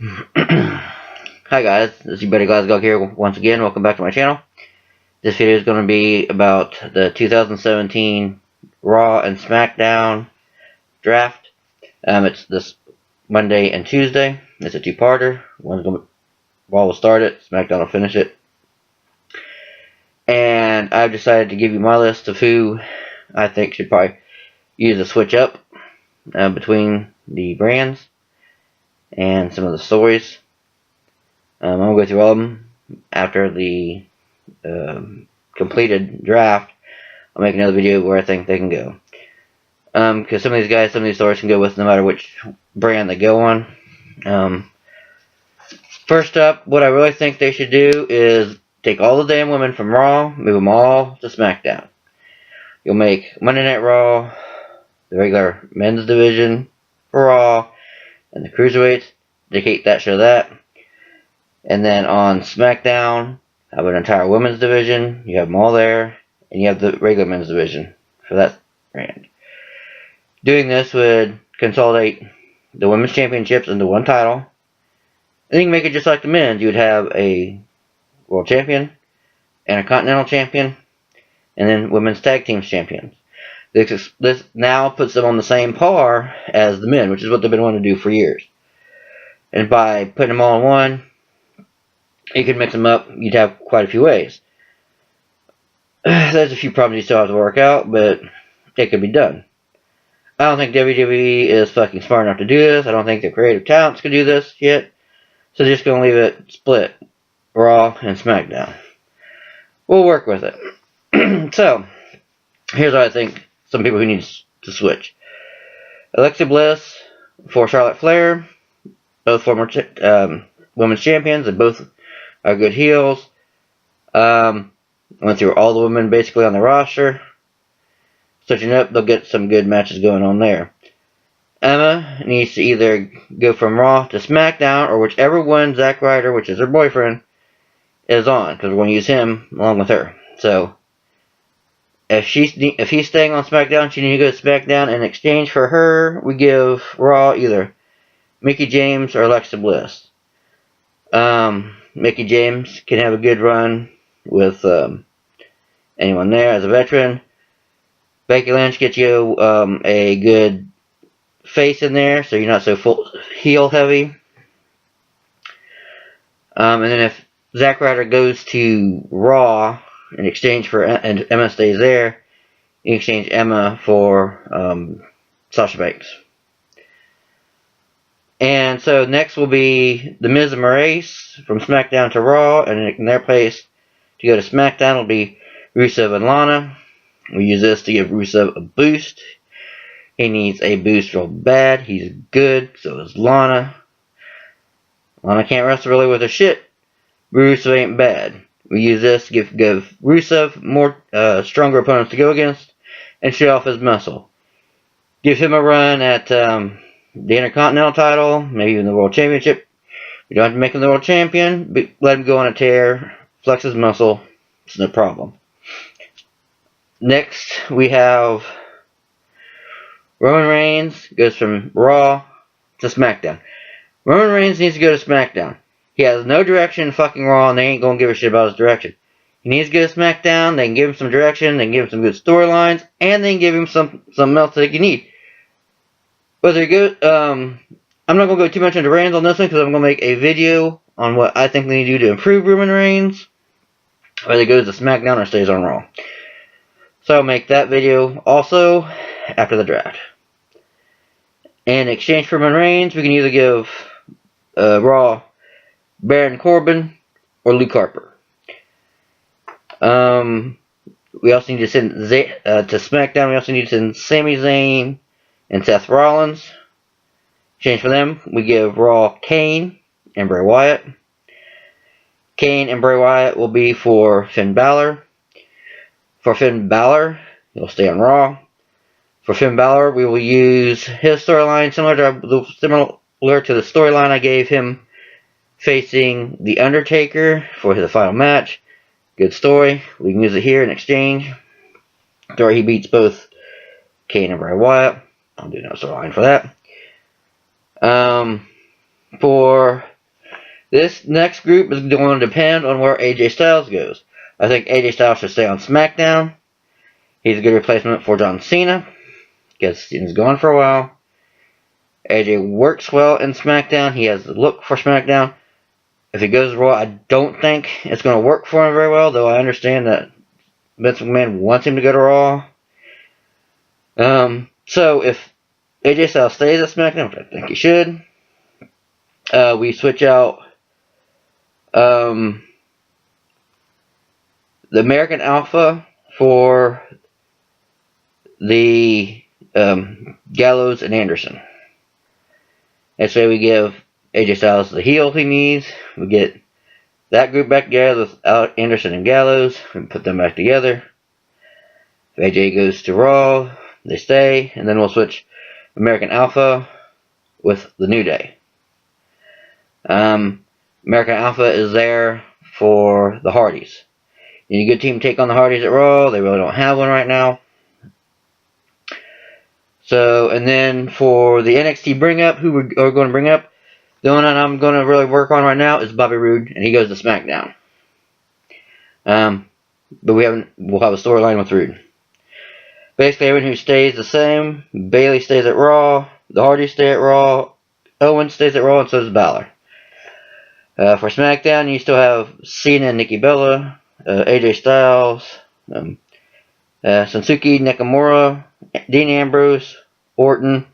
Hi guys, this is your buddy Glasgow here once again. Welcome back to my channel. This video is going to be about the 2017 Raw and SmackDown draft. It's this Monday and Tuesday. It's a two-parter. Raw will start it, SmackDown will finish it. And I've decided to give you my list of who I think should probably use a switch up between the brands and some of the stories. I'm going to go through all of them after the completed draft. I'll make another video where I think they can go. Because some of these guys, some of these stories can go with no matter which brand they go on. First up, what I really think they should do is take all the damn women from Raw, move them all to SmackDown. You'll make Monday Night Raw, the regular men's division for Raw, and the cruiserweights. Dedicate that show that. And then on SmackDown, have an entire women's division. You have them all there. And you have the regular men's division for that brand. Doing this would consolidate the women's championships into one title. And you can make it just like the men's. You would have a world champion and a continental champion. And then women's tag teams champions. This now puts them on the same par as the men, which is what they've been wanting to do for years. And by putting them all in one, you could mix them up. You'd have quite a few ways. There's a few problems you still have to work out, but it could be done. I don't think WWE is fucking smart enough to do this. I don't think the creative talents could do this yet. So they're just going to leave it split. Raw and SmackDown. We'll work with it. So, here's what I think some people who need to switch. Alexa Bliss for Charlotte Flair. Both former women's champions, and both are good heels. Went through all the women basically on the roster. Switching up, they'll get some good matches going on there. Emma needs to either go from Raw to SmackDown, or whichever one Zack Ryder, which is her boyfriend, is on, because we're going to use him along with her. So, if he's staying on SmackDown, she needs to go to SmackDown. In exchange for her, we give Raw either Mickie James or Alexa Bliss. Mickie James can have a good run with anyone there as a veteran. Becky Lynch gets you a good face in there, so you're not so full heel heavy. And then if Zack Ryder goes to Raw in exchange for, and Emma stays there, you exchange Emma for Sasha Banks. And so next will be The Miz and Maurice from SmackDown to Raw, and in their place to go to SmackDown will be Rusev and Lana. We use this to give Rusev a boost. He needs a boost real bad. He's good, so is Lana. Lana can't wrestle really with her shit. Rusev ain't bad. We use this to give Rusev more stronger opponents to go against and show off his muscle. Give him a run at the Intercontinental title, maybe even the World Championship. We don't have to make him the World Champion, but let him go on a tear, flex his muscle. It's no problem. Next, we have Roman Reigns goes from Raw to SmackDown. Roman Reigns needs to go to SmackDown. He has no direction in fucking Raw, and they ain't gonna give a shit about his direction. He needs to go to SmackDown. They can give him some direction. They can give him some good storylines, and they can give him something else that he need. Whether he goes, I'm not gonna go too much into Reigns on this one because I'm gonna make a video on what I think they need to do to improve Roman Reigns. Whether he goes to SmackDown or stays on Raw. So I'll make that video also after the draft. In exchange for Roman Reigns, we can either give Raw Baron Corbin or Luke Harper. We also need to send to SmackDown. We also need to send Sami Zayn and Seth Rollins. In exchange for them, we give Raw Kane and Bray Wyatt. Kane and Bray Wyatt will be for Finn Balor. For Finn Balor, he'll stay on Raw. For Finn Balor, we will use his storyline similar to the storyline I gave him facing The Undertaker for the final match. Good story. We can use it here in exchange. Where he beats both Kane and Bray Wyatt. I'll do no storyline for that. For This next group is going to depend on where AJ Styles goes. I think AJ Styles should stay on SmackDown. He's a good replacement for John Cena, because Cena's gone for a while. AJ works well in SmackDown. He has the look for SmackDown. If he goes to Raw, I don't think it's going to work for him very well, though I understand that Vince McMahon wants him to go to Raw. So if AJ Styles stays at SmackDown, which I think he should, we switch out the American Alpha for the Gallows and Anderson. And so we give AJ Styles the heel he needs. We get that group back together without Anderson and Gallows and put them back together. If AJ goes to Raw, they stay, and then we'll switch American Alpha with the New Day. American Alpha is there for the Hardys. You need a good team to take on the Hardys at Raw. They really don't have one right now. So, and then for the NXT bring-up, who we're going to bring up, the one that I'm going to really work on right now is Bobby Roode, and he goes to SmackDown. But we'll have a storyline with Roode. Basically, everyone who stays the same. Bayley stays at Raw. The Hardys stay at Raw. Owen stays at Raw, and so does Balor. For SmackDown, you still have Cena and Nikki Bella, AJ Styles, Shinsuke Nakamura, Dean Ambrose, Orton,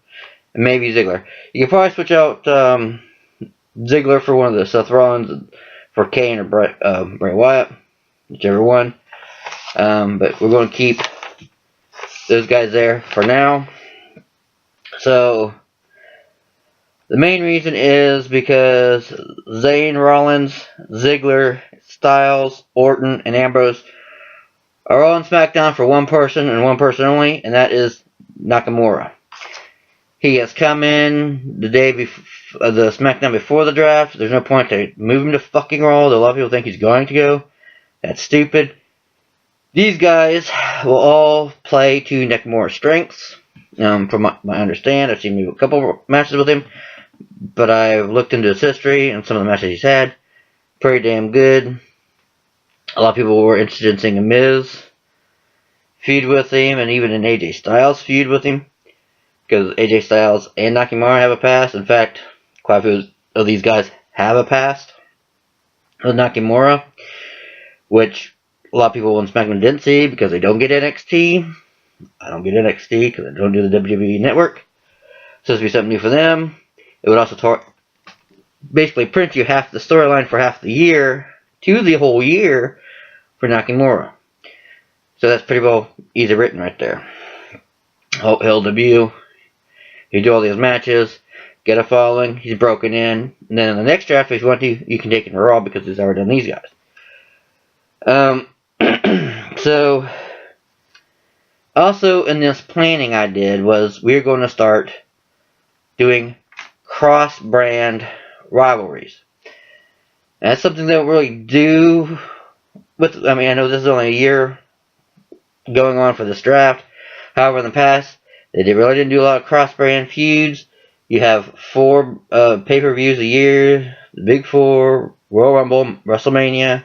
and maybe Ziggler. You can probably switch out Ziggler for one of the Seth Rollins, for Kane or Bray Wyatt, whichever one. But we're going to keep those guys there for now. So the main reason is because Zayn, Rollins, Ziggler, Styles, Orton, and Ambrose are all on SmackDown for one person and one person only, and that is Nakamura. He has come in the day before the SmackDown before the draft. There's no point to move him to fucking Raw. A lot of people think he's going to go. That's stupid. These guys will all play to Nakamura's strengths. From what I understand, I've seen a couple matches with him, but I've looked into his history and some of the matches he's had. Pretty damn good. A lot of people were interested in seeing a Miz feud with him, and even an AJ Styles feud with him, because AJ Styles and Nakamura have a past. In fact, quite a few of these guys have a past with Nakamura, which a lot of people on SmackDown didn't see because they don't get NXT. I don't get NXT because I don't do the WWE network. So this would be something new for them. It would also basically print you half the storyline for half the year to the whole year for Nakamura. So that's pretty well easy written right there. He'll debut. You do all these matches, get a following. He's broken in, and then in the next draft, if you want to, you can take him to Raw because he's already done these guys. So also in this planning I did was we're going to start doing cross-brand rivalries. And that's something they don't really do with. I mean, I know this is only a year going on for this draft. However, in the past, they really didn't do a lot of cross-brand feuds. You have 4 pay-per-views a year: the Big 4, Royal Rumble, WrestleMania,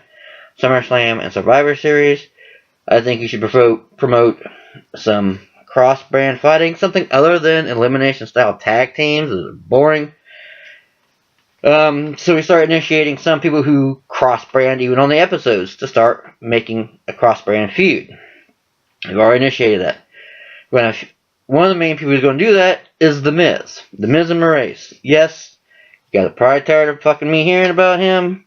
SummerSlam, and Survivor Series. I think you should promote some cross-brand fighting, something other than elimination-style tag teams. It's boring. So we start initiating some people who cross-brand even on the episodes to start making a cross-brand feud. We've already initiated that. One of the main people who's going to do that is The Miz. The Miz and Maurice. Yes, you guys are probably tired of fucking me hearing about him.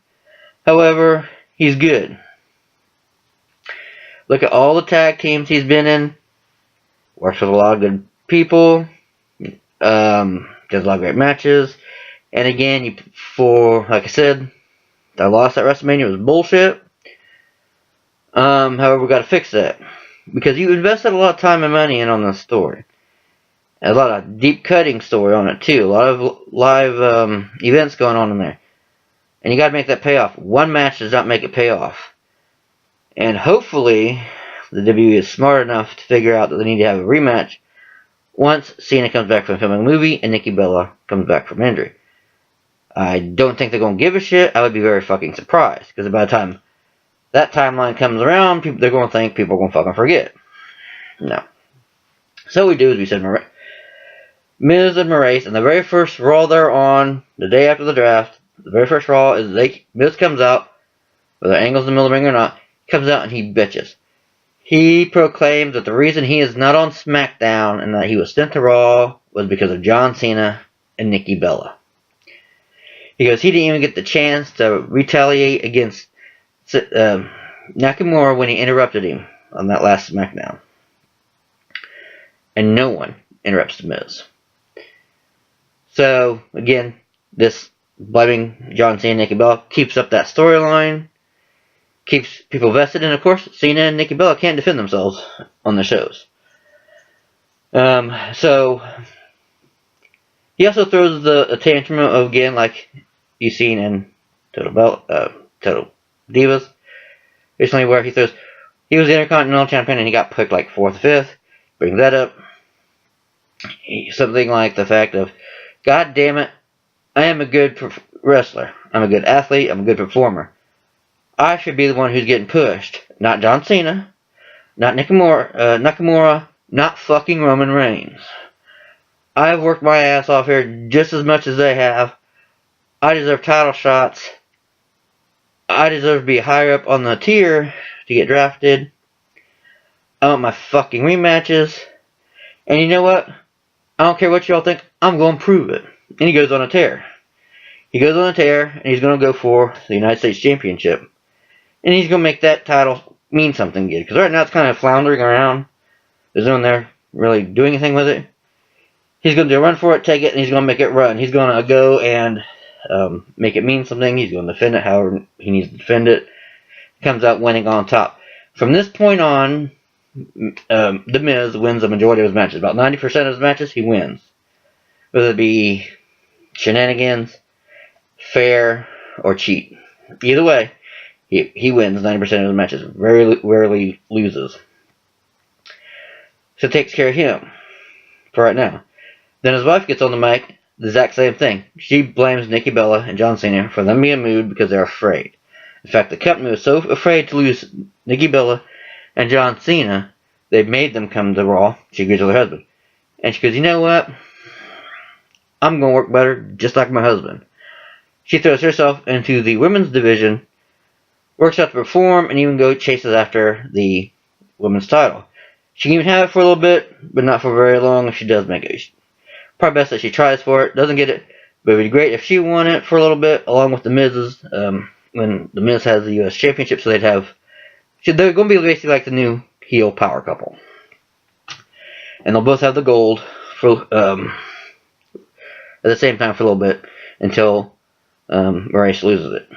However, he's good. Look at all the tag teams he's been in. Works with a lot of good people. Does a lot of great matches. And again, like I said, that loss at WrestleMania was bullshit. However, we got to fix that. Because you invested a lot of time and money in on this story. A lot of deep cutting story on it too. A lot of live events going on in there. And you got to make that pay off. One match does not make it pay off. And hopefully, the WWE is smart enough to figure out that they need to have a rematch once Cena comes back from filming a movie and Nikki Bella comes back from injury. I don't think they're going to give a shit. I would be very fucking surprised. Because by the time that timeline comes around, they're going to think people are going to fucking forget. No. So what we do is we send Miz and Maurice, and the very first Raw they're on, the day after the draft, the very first Raw is Miz comes out, whether Angle's in the middle of the ring or not, comes out and he bitches. He proclaims that the reason he is not on SmackDown and that he was sent to Raw was because of John Cena and Nikki Bella. He goes, he didn't even get the chance to retaliate against Nakamura when he interrupted him on that last SmackDown. And no one interrupts The Miz. So, again, this blaming John Cena and Nikki Bella keeps up that storyline, keeps people vested, and of course, Cena and Nikki Bella can't defend themselves on the shows. So, he also throws a tantrum of, again, like you've seen in Total Divas recently, where he was the Intercontinental Champion and he got picked like 4th or 5th. Brings that up. Something like the fact of, God damn it, I am a good wrestler. I'm a good athlete. I'm a good performer. I should be the one who's getting pushed. Not John Cena. Not Nakamura. Not fucking Roman Reigns. I've worked my ass off here just as much as they have. I deserve title shots. I deserve to be higher up on the tier to get drafted. I want my fucking rematches. And you know what? I don't care what y'all think. I'm going to prove it. And he goes on a tear. He goes on a tear, and he's going to go for the United States Championship. And he's going to make that title mean something good. Because right now it's kind of floundering around. There's no one there really doing anything with it. He's going to do a run for it, take it, and he's going to make it run. He's going to go and make it mean something. He's going to defend it however he needs to defend it. Comes out winning on top. From this point on, The Miz wins the majority of his matches. About 90% of his matches, he wins. Whether it be shenanigans, fair, or cheat. Either way, he wins 90% of his matches. Very rarely loses. So it takes care of him for right now. Then his wife gets on the mic, the exact same thing. She blames Nikki Bella and John Cena for them being moved because they're afraid. In fact, the company was so afraid to lose Nikki Bella and John Cena, they made them come to Raw. She agrees with her husband. And she goes, you know what? I'm going to work better just like my husband. She throws herself into the women's division, works out to perform, and even chases after the women's title. She can even have it for a little bit, but not for very long if she does make it. Probably best that she tries for it, doesn't get it, but it would be great if she won it for a little bit, along with the Miz's, when the Miz has the U.S. Championship, so they're going to be basically like the new heel power couple. And they'll both have the gold for at the same time for a little bit until Maurice loses it.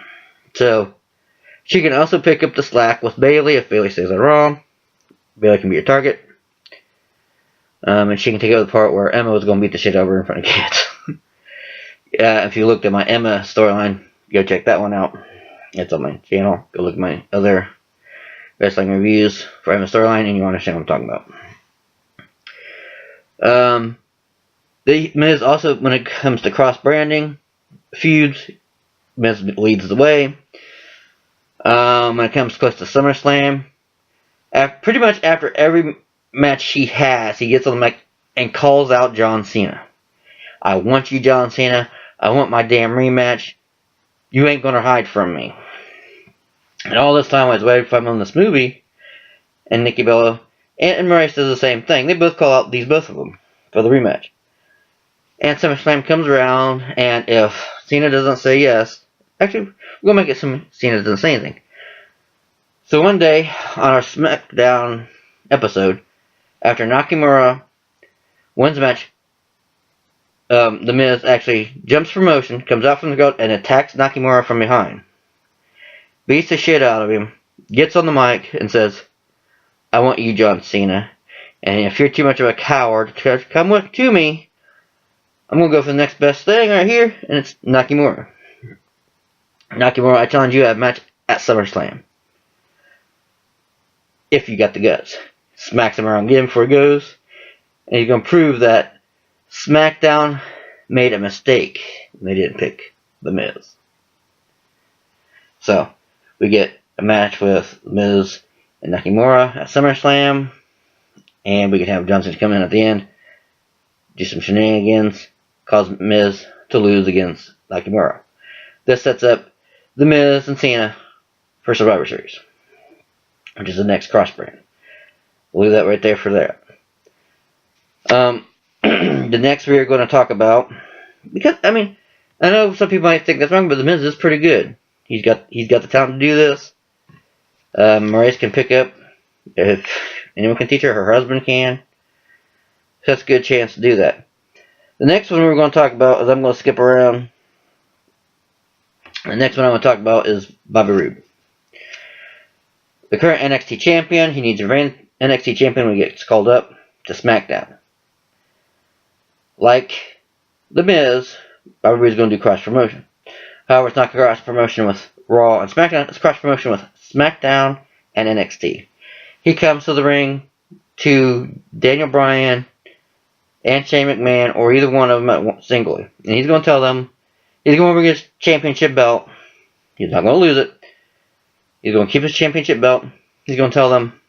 So she can also pick up the slack with Bayley if Bayley says they're wrong. Bayley can be a target. And she can take over the part where Emma was going to beat the shit out of her in front of kids. If you looked at my Emma storyline, go check that one out. It's on my channel. Go look at my other wrestling reviews for Emma storyline and you'll understand what I'm talking about. The Miz also, when it comes to cross-branding feuds, Miz leads the way. When it comes close to SummerSlam, pretty much after every match he has, he gets on the mic and calls out John Cena. I want you, John Cena. I want my damn rematch. You ain't gonna hide from me. And all this time I was waiting for him on this movie, and Nikki Bella and Maurice does the same thing. They both call out both of them for the rematch. And SummerSlam comes around, and if Cena doesn't say yes, actually, we'll make it Cena doesn't say anything. So one day, on our SmackDown episode, after Nakamura wins the match, The Miz actually jumps for motion, comes out from the goat, and attacks Nakamura from behind. Beats the shit out of him, gets on the mic, and says, I want you, John Cena. And if you're too much of a coward to come to me, I'm going to go for the next best thing right here, and it's Nakamura. Nakamura, I challenge you to have a match at SummerSlam. If you got the guts. Smacks him around again before he goes. And he's going to prove that SmackDown made a mistake. They didn't pick The Miz. So, we get a match with Miz and Nakamura at SummerSlam, and we can have Johnson come in at the end, do some shenanigans, cause Miz to lose against Nakamura. This sets up The Miz and Cena for Survivor Series, which is the next cross brand. We'll leave that right there for that. The next we are going to talk about, because I mean, I know some people might think that's wrong, but The Miz is pretty good. He's got the talent to do this. Maurice can pick up. If anyone can teach her, her husband can. So that's a good chance to do that. The next one we're going to talk about is, I'm going to skip around. The next one I'm going to talk about is Bobby Roode. The current NXT champion. He needs a NXT champion when he gets called up to SmackDown. Like The Miz, Bobby Roode is going to do cross promotion. However, it's not cross promotion with Raw and SmackDown. It's cross promotion with SmackDown and NXT. He comes to the ring to Daniel Bryan and Shane McMahon, or either one of them singly. And he's going to tell them, he's going to bring his championship belt. He's not going to lose it. He's going to keep his championship belt. He's going to tell them,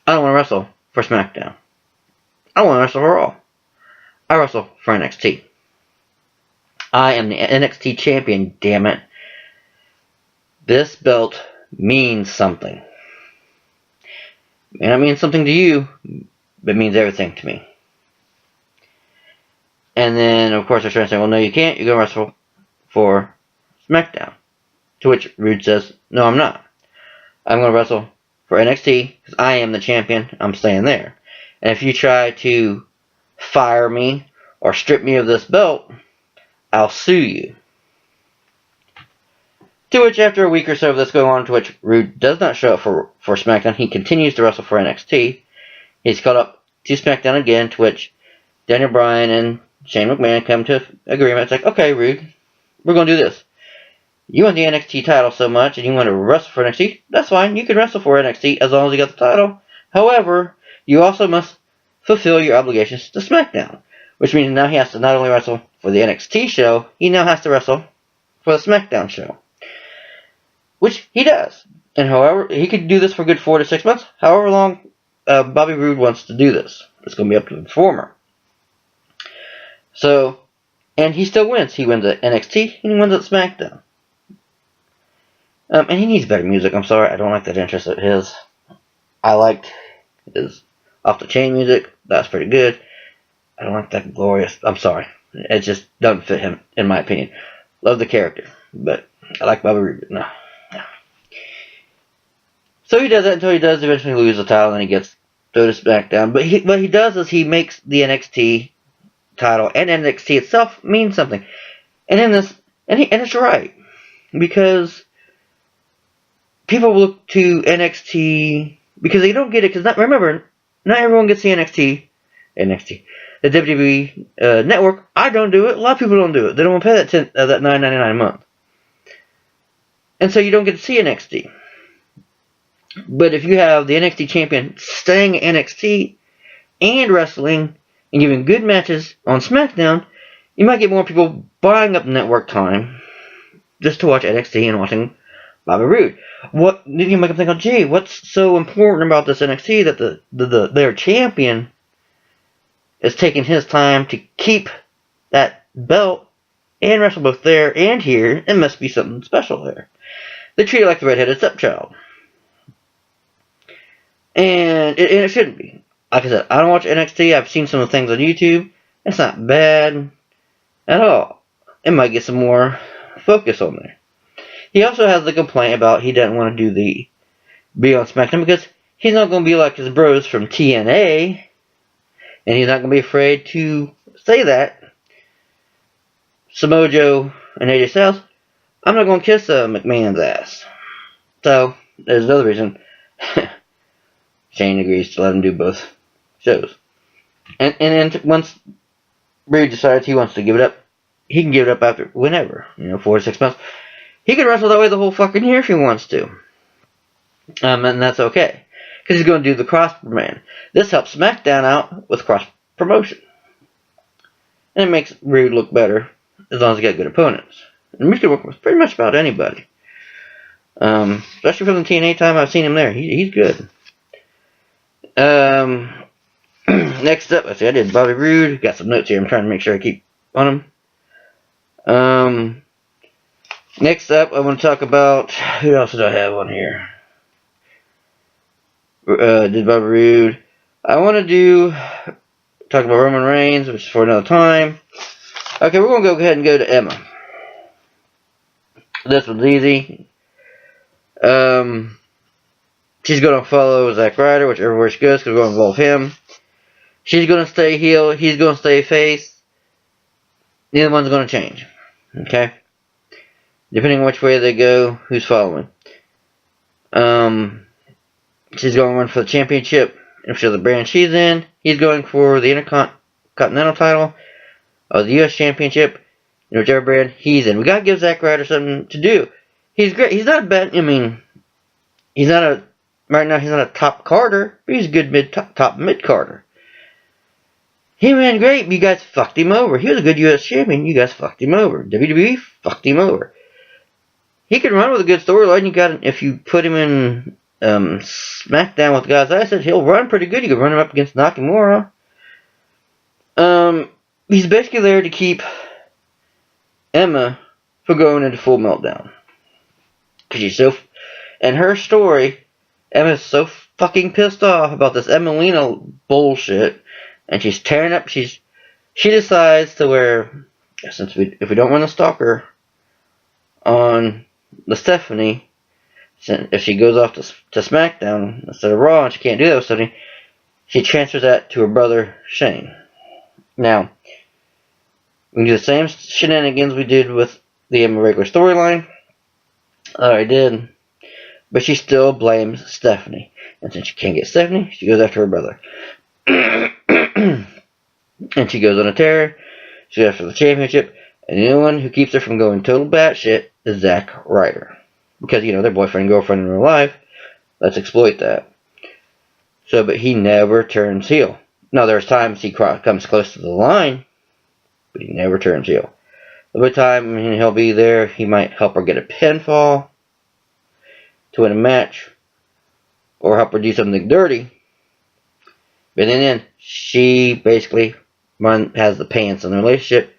I don't want to wrestle for SmackDown. I want to wrestle for Raw. I wrestle for NXT. I am the NXT champion, damn it. This belt means something. And it means something to you, but it means everything to me. And then, of course, they're trying to say, well, no, you can't. You're going to wrestle for SmackDown. To which Roode says, no, I'm not. I'm going to wrestle for NXT because I am the champion. I'm staying there. And if you try to fire me or strip me of this belt, I'll sue you. To which, after a week or so of this going on, to which Roode does not show up for SmackDown, he continues to wrestle for NXT. He's called up to SmackDown again, to which Daniel Bryan and Shane McMahon come to agreement. It's like, okay, Roode, we're going to do this. You want the NXT title so much, and you want to wrestle for NXT, that's fine. You can wrestle for NXT as long as you got the title. However, you also must fulfill your obligations to SmackDown, which means now he has to not only wrestle for the NXT show, he now has to wrestle for the SmackDown show. Which he does. And however, he could do this for a good 4 to 6 months. However long Bobby Roode wants to do this. It's going to be up to the performer. So, and he still wins. He wins at NXT and he wins at SmackDown. And he needs better music. I'm sorry, I don't like that interest of his. I liked his Off the Chain music. That's pretty good. I don't like that glorious. I'm sorry. It just doesn't fit him, in my opinion. Love the character, but I like Bobby Roode. No. So he does that until he does eventually lose the title and he gets thrown to SmackDown. But what he does is he makes the NXT title and NXT itself mean something. And in this, and it's right, because people look to NXT because they don't get it. Because remember, not everyone gets the NXT, the WWE network. I don't do it. A lot of people don't do it. They don't want to pay that $9.99 a month, and so you don't get to see NXT. But if you have the NXT champion staying at NXT and wrestling and giving good matches on SmackDown, you might get more people buying up network time just to watch NXT and watching Bobby Roode. What did you make them think, oh, gee, what's so important about this NXT that their champion is taking his time to keep that belt and wrestle both there and here? It must be something special there. They treat it like the redheaded stepchild. And it shouldn't be. Like I said, I don't watch NXT. I've seen some of the things on YouTube. It's not bad at all. It might get some more focus on there. He also has the complaint about he doesn't want to be on SmackDown because he's not going to be like his bros from TNA. And he's not going to be afraid to say that. Samoa Joe and AJ Styles, I'm not going to kiss McMahon's ass. So, there's another reason Shane agrees to let him do both shows. And then once Roode decides he wants to give it up, he can give it up after whenever. 4 to 6 months. He can wrestle that way the whole fucking year if he wants to. And that's okay. Because he's going to do the cross promotion. This helps SmackDown out with cross promotion. And it makes Roode look better as long as he got good opponents. And Mitch can work with pretty much about anybody. Especially from the TNA time I've seen him there. He's good. Next up, let's see, I did Bobby Roode. Got some notes here. I'm trying to make sure I keep on them. Next up, I want to talk about, who else did I have on here? Did Bobby Roode. I want to talk about Roman Reigns, which is for another time. Okay, we're going to go ahead and go to Emma. This one's easy. She's going to follow Zack Ryder, whichever she goes, because we're going to involve him. She's going to stay heel. He's going to stay face. Neither one's going to change. Okay? Depending on which way they go, who's following. She's going to run for the championship. If she's the brand she's in, he's going for the Intercontinental title, or the U.S. Championship, in whichever brand he's in. We got to give Zack Ryder something to do. He's great. He's not a bad, he's not a, right now he's not a top carder, but he's a good top mid carder. He ran great, but you guys fucked him over. He was a good U.S. champion, you guys fucked him over. WWE fucked him over. He can run with a good storyline. If you put him in SmackDown with guys I said, he'll run pretty good. You can run him up against Nakamura. He's basically there to keep Emma from going into full meltdown. Because she's so... And her story, Emma's so fucking pissed off about this Emelina bullshit. And she's tearing up... She decides to where... If we don't want to stalk her on the Stephanie, if she goes off to SmackDown instead of Raw, and she can't do that with Stephanie, she transfers that to her brother, Shane. Now, we can do the same shenanigans we did with the Emma regular storyline. I did. But she still blames Stephanie. And since she can't get Stephanie, she goes after her brother. And she goes on a tear. She goes after the championship. And the only one who keeps her from going total batshit is Zack Ryder. Because, they're boyfriend and girlfriend in real life. Let's exploit that. So, but he never turns heel. Now, there's times he comes close to the line, but he never turns heel. Every time he'll be there, he might help her get a pinfall to win a match, or help her do something dirty. But then she basically has the pants in the relationship.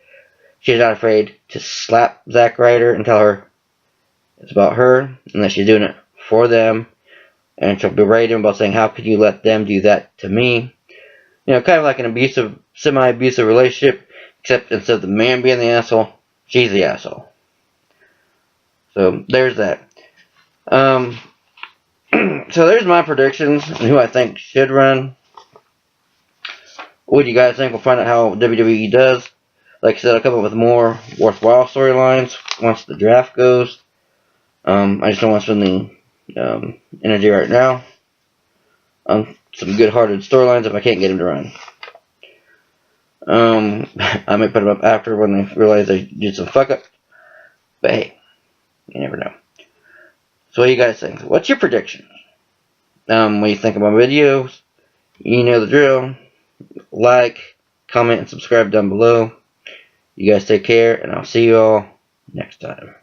She's not afraid to slap Zack Ryder and tell her it's about her, and that she's doing it for them. And she'll berate him about saying, how could you let them do that to me? Kind of like an semi-abusive relationship, except instead of the man being the asshole, she's the asshole. So, there's that. So, there's my predictions and who I think should run. What do you guys think? We'll find out how WWE does. Like I said, I'll come up with more worthwhile storylines once the draft goes. I just don't want to spend the energy right now on some good-hearted storylines if I can't get them to run. I might put them up after when they realize they did some fuck-up. But hey, you never know. So what do you guys think? What's your predictions? What do you think of my videos? You know the drill. Like, comment, and subscribe down below. You guys take care, and I'll see you all next time.